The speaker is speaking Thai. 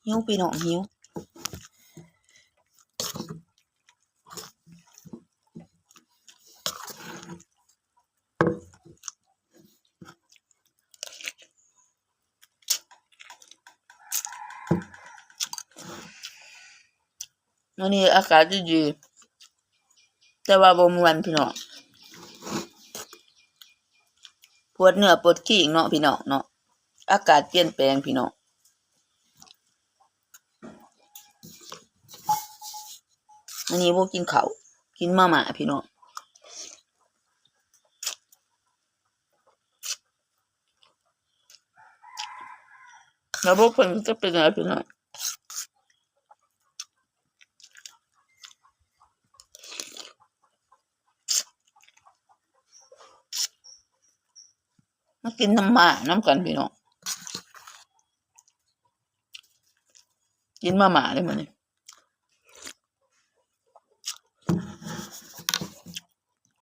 หิวพี่น้องหิววันนี้อากาศดีๆแต่ว่าบ่ม่วนพี่น้องปวดเนื้อปวดขี้เนาะพี่น้องเนาะอากาศเปลี่ยนแปลงพี่น้องอันนี้บ่กินข้าวกินมาม่าพี่น้องแล้วบ่เพิ่นจะเป็นอะไรพี่น้องมากินน้ำม่าน้ำกันพี่น้องกินมาม่าเลยมื้อนี้